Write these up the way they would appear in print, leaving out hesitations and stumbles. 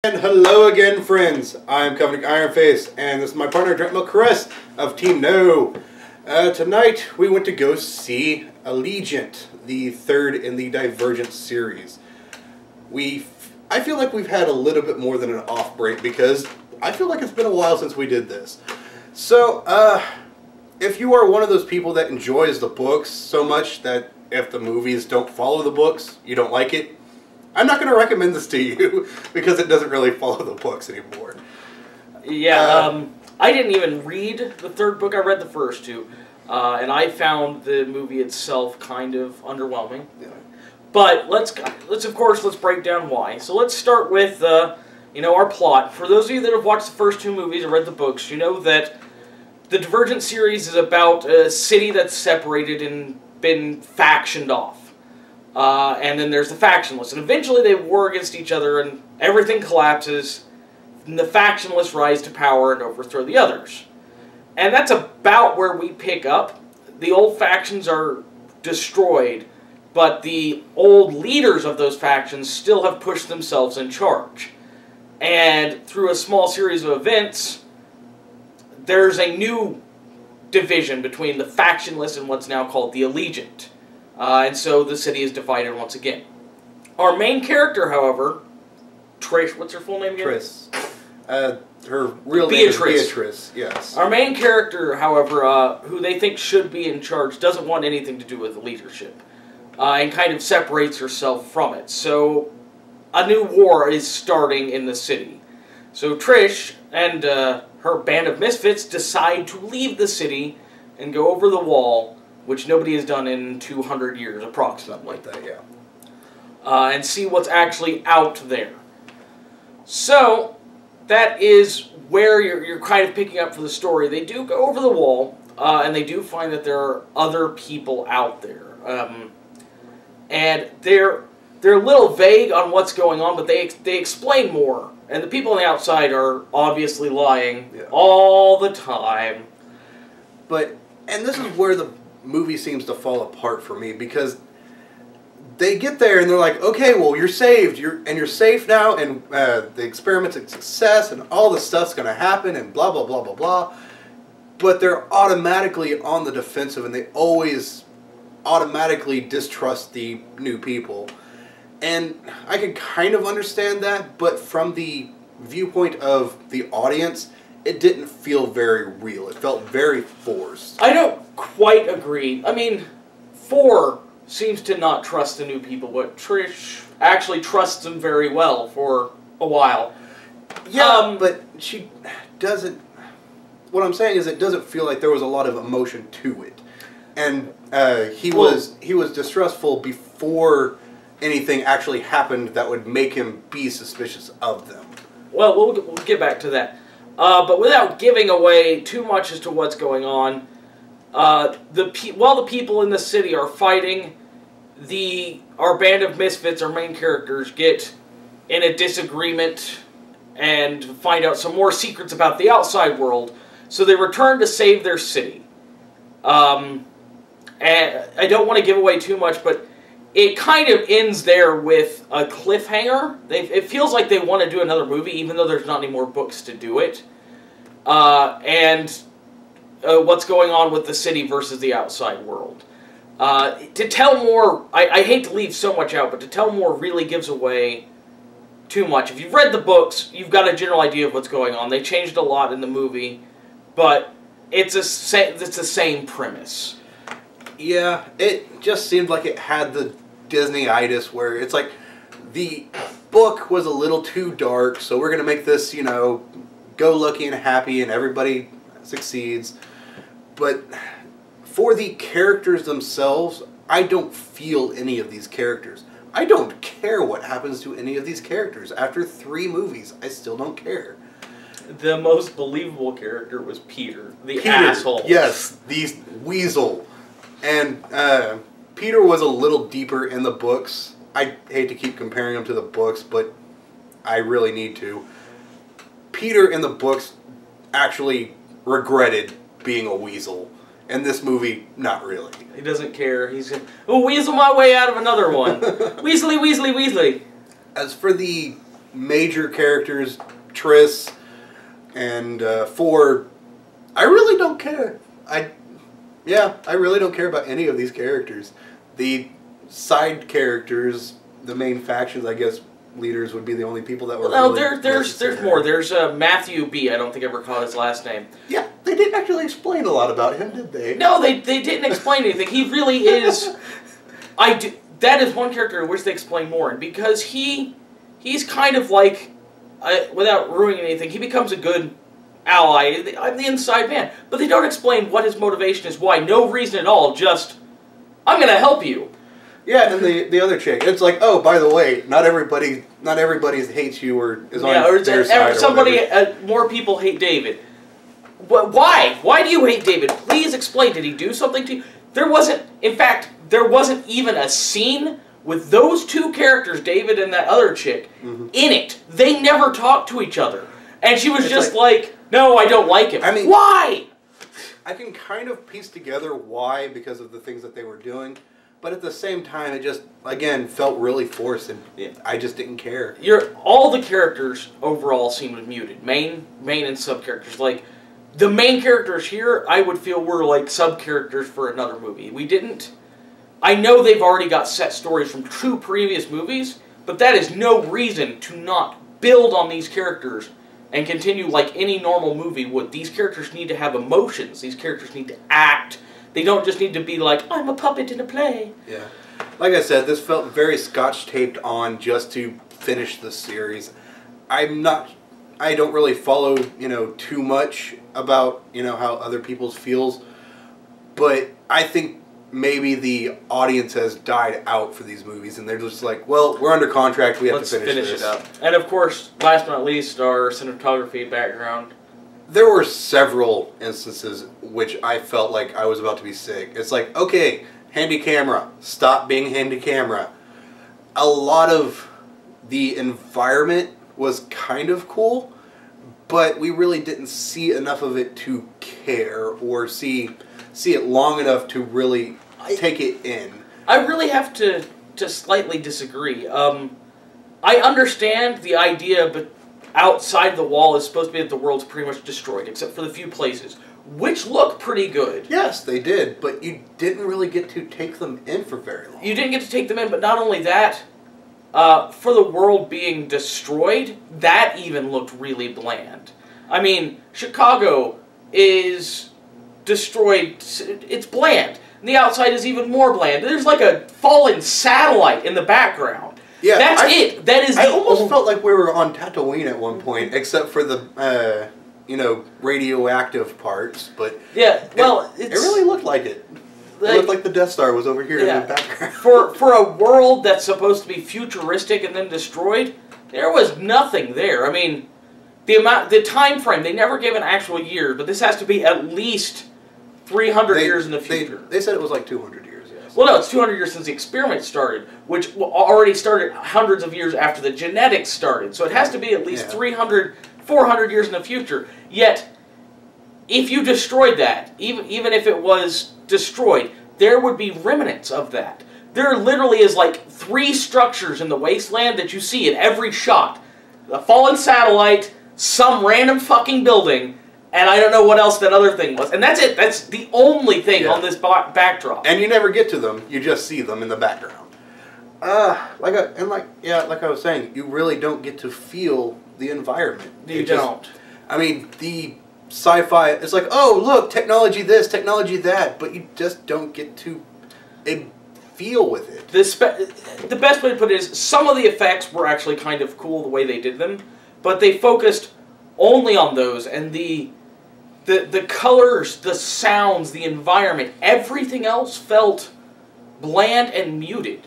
And hello again, friends. I'm Covenant Ironface, and this is my partner, Dreadmill Chris of Team No. Tonight, we went to go see Allegiant, the third in the Divergence series. I feel like we've had a little bit more than an off break because I feel like it's been a while since we did this. So, if you are one of those people that enjoys the books so much that if the movies don't follow the books, you don't like it, I'm not going to recommend this to you because it doesn't really follow the books anymore. Yeah, I didn't even read the third book. I read the first two, and I found the movie itself kind of underwhelming. Yeah. But let's break down why. So let's start with our plot. For those of you that have watched the first two movies or read the books, you know that the Divergent series is about a city that's separated and been factioned off. And then there's the factionless. And eventually they war against each other and everything collapses. And the factionless rise to power and overthrow the others. And that's about where we pick up. The old factions are destroyed, but the old leaders of those factions still have pushed themselves in charge. And through a small series of events, there's a new division between the factionless and what's now called the Allegiant. And so the city is divided once again. Our main character, however, Trish, what's her full name again? Triss. Her real name is Beatrice, yes. Our main character, however, who they think should be in charge, doesn't want anything to do with the leadership. And kind of separates herself from it. So a new war is starting in the city. So Trish and her band of misfits decide to leave the city and go over the wall, which nobody has done in 200 years, approximately. Like that, yeah. And see what's actually out there. So, that is where you're kind of picking up for the story. They do go over the wall, and they do find that there are other people out there. And they're a little vague on what's going on, but they explain more. And the people on the outside are obviously lying all the time. And this is where the movie seems to fall apart for me, because they get there and they're like, okay, well, you're saved, you're safe now, and the experiment's a success, and all this stuff's going to happen, and blah, blah, blah, blah, blah. But they're automatically on the defensive, and they always automatically distrust the new people. And I can kind of understand that, but from the viewpoint of the audience, it didn't feel very real. It felt very forced. I don't quite agree. I mean, 4 seems to not trust the new people, but Trish actually trusts them very well for a while. Yeah, but she doesn't... What I'm saying is it doesn't feel like there was a lot of emotion to it. And he was distrustful before anything actually happened that would make him be suspicious of them. Well, we'll get back to that. But without giving away too much as to what's going on, while the people in the city are fighting, our band of misfits, our main characters, get in a disagreement and find out some more secrets about the outside world. So they return to save their city. And I don't want to give away too much, but it kind of ends there with a cliffhanger. It feels like they want to do another movie, even though there's not any more books to do it. What's going on with the city versus the outside world. To tell more, I hate to leave so much out, but to tell more really gives away too much. If you've read the books, you've got a general idea of what's going on. They changed a lot in the movie, but it's the same premise. Yeah, it just seemed like it had the Disney-itis where it's like the book was a little too dark, so we're going to make this, go-lucky and happy and everybody succeeds. But for the characters themselves, I don't feel any of these characters. I don't care what happens to any of these characters. After 3 movies, I still don't care. The most believable character was Peter, the asshole. Yes, the weasel. And Peter was a little deeper in the books. I hate to keep comparing him to the books, but I really need to. Peter in the books actually regretted being a weasel. In this movie, not really. He doesn't care. He's going to weasel my way out of another one. Weasley, Weasley, Weasley. As for the major characters, Triss and Ford, I really don't care. I really don't care about any of these characters. The side characters, the main factions, I guess, leaders would be the only people that were. Well, really there's more. There's Matthew B. I don't think I ever caught his last name. Yeah, they didn't actually explain a lot about him, did they? No, they didn't explain anything. He really is. That is one character I wish they explained more, and because he's kind of like, without ruining anything, he becomes a good ally. I'm the inside man, but they don't explain what his motivation is. Why? No reason at all. Just I'm gonna help you. Yeah, and the other chick, it's like, oh, by the way, not everybody hates you or is on their side. Somebody, more people hate David. Why? Why do you hate David? Please explain. Did he do something to you? In fact, there wasn't even a scene with those two characters, David and that other chick, in it. They never talked to each other. And she was just like, no, I don't like him. I mean, why? I can kind of piece together why, because of the things that they were doing. But at the same time, it just, again, felt really forced, and I just didn't care. All the characters overall seemed muted. Main and sub-characters. Like, the main characters here, I would feel were like sub-characters for another movie. I know they've already got set stories from 2 previous movies, but that is no reason to not build on these characters and continue like any normal movie would. These characters need to have emotions. These characters need to act. They don't just need to be like, I'm a puppet in a play. Yeah. Like I said, this felt very scotch-taped on just to finish the series. I don't really follow, too much about, how other people's feels. But I think maybe the audience has died out for these movies. And they're just like, well, we're under contract. We have to finish this. It up. And of course, last but not least, our cinematography background. There were several instances which I felt like I was about to be sick. It's like, okay, handy camera, stop being handy camera. A lot of the environment was kind of cool, but we really didn't see enough of it to care or see it long enough to really take it in. I really have to slightly disagree. I understand the idea, but outside the wall is supposed to be that the world's pretty much destroyed, except for the few places, which look pretty good. Yes, they did, but you didn't really get to take them in for very long. You didn't get to take them in, but not only that, for the world being destroyed, that even looked really bland. I mean, Chicago is destroyed, it's bland. And the outside is even more bland. There's like a fallen satellite in the background. Yeah, that's it. That is. I almost felt like we were on Tatooine at one point, except for the radioactive parts. But yeah, well, it really looked like it. It looked like the Death Star was over here in the background. For a world that's supposed to be futuristic and then destroyed, there was nothing there. I mean, the time frame, they never gave an actual year, but this has to be at least 300 years in the future. They said it was like 200 years. Well, no, it's 200 years since the experiment started, which already started hundreds of years after the genetics started. So it has to be at least 300, 400 years in the future. Yet, if you destroyed that, even if it was destroyed, there would be remnants of that. There literally is like 3 structures in the wasteland that you see in every shot. A fallen satellite, some random fucking building, and I don't know what else that other thing was. And that's it. That's the only thing on this backdrop. And you never get to them. You just see them in the background. Like I was saying, you really don't get to feel the environment. You don't. I mean, the sci-fi, it's like, oh, look, technology this, technology that, but you just don't get to feel with it. The best way to put it is, some of the effects were actually kind of cool the way they did them, but they focused only on those, and the colors, the sounds, the environment, everything else felt bland and muted.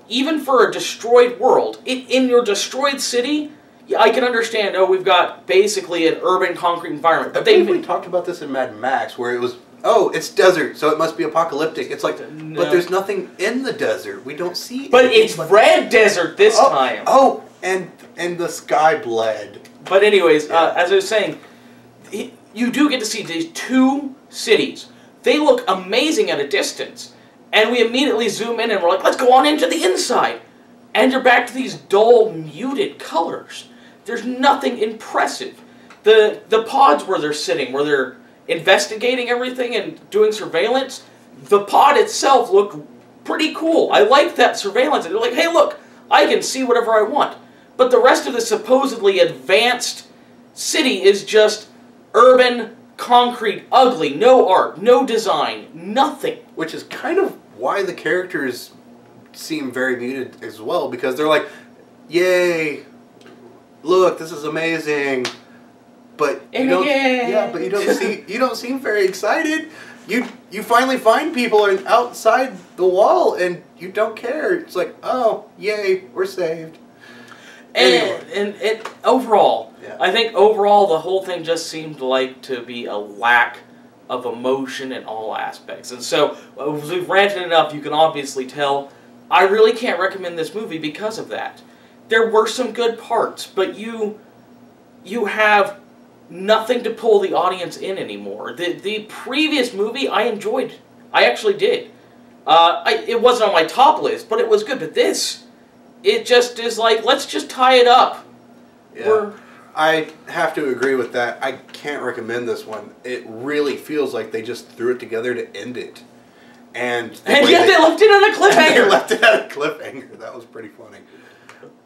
Even for a destroyed world. In your destroyed city, I can understand, we've got basically an urban concrete environment. But we talked about this in Mad Max, where it was, it's desert, so it must be apocalyptic. It's like, no. But there's nothing in the desert. We don't see But it's red desert this time. Oh, and the sky bled. But anyways, as I was saying, you do get to see these 2 cities. They look amazing at a distance. And we immediately zoom in and we're like, let's go on into the inside. And you're back to these dull, muted colors. There's nothing impressive. The pods where they're sitting, where they're investigating everything and doing surveillance, the pod itself looked pretty cool. I liked that surveillance. They're like, hey, look, I can see whatever I want. But the rest of the supposedly advanced city is just urban, concrete, ugly, no art, no design, nothing. Which is kind of why the characters seem very muted as well, because they're like, yay, look, this is amazing. But you don't, yeah, but you don't seem very excited. You finally find people outside the wall and you don't care. It's like, oh, yay, we're saved. And overall, yeah. I think overall the whole thing just seemed like to be a lack of emotion in all aspects. And so, as we've ranted enough, you can obviously tell I really can't recommend this movie because of that. There were some good parts, but you have nothing to pull the audience in anymore. The previous movie I enjoyed. I actually did. It wasn't on my top list, but it was good. But this, it just is like, let's just tie it up. Yeah. I have to agree with that. I can't recommend this one. It really feels like they just threw it together to end it. And yet they left it at a cliffhanger. They left it at a cliffhanger. That was pretty funny.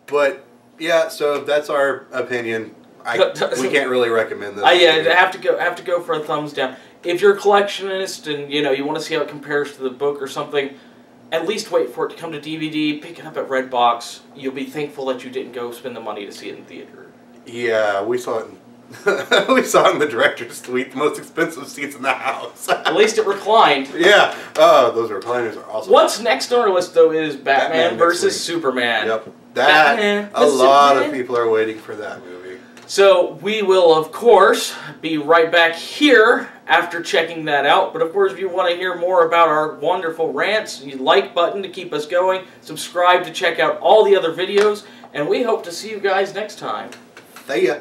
But, yeah, so that's our opinion. We can't really recommend this. I have to go for a thumbs down. If you're a collectionist and you want to see how it compares to the book or something, at least wait for it to come to DVD. Pick it up at Redbox. You'll be thankful that you didn't go spend the money to see it in theater. Yeah, we saw it. We saw it in the director's suite, the most expensive seats in the house. At least it reclined. Yeah. Oh, those recliners are awesome. What's next on our list though is Batman versus Superman. Yep. A lot of people are waiting for that movie. So we will, of course, be right back here after checking that out. But of course, if you want to hear more about our wonderful rants, you like button to keep us going. Subscribe to check out all the other videos. And we hope to see you guys next time. See ya.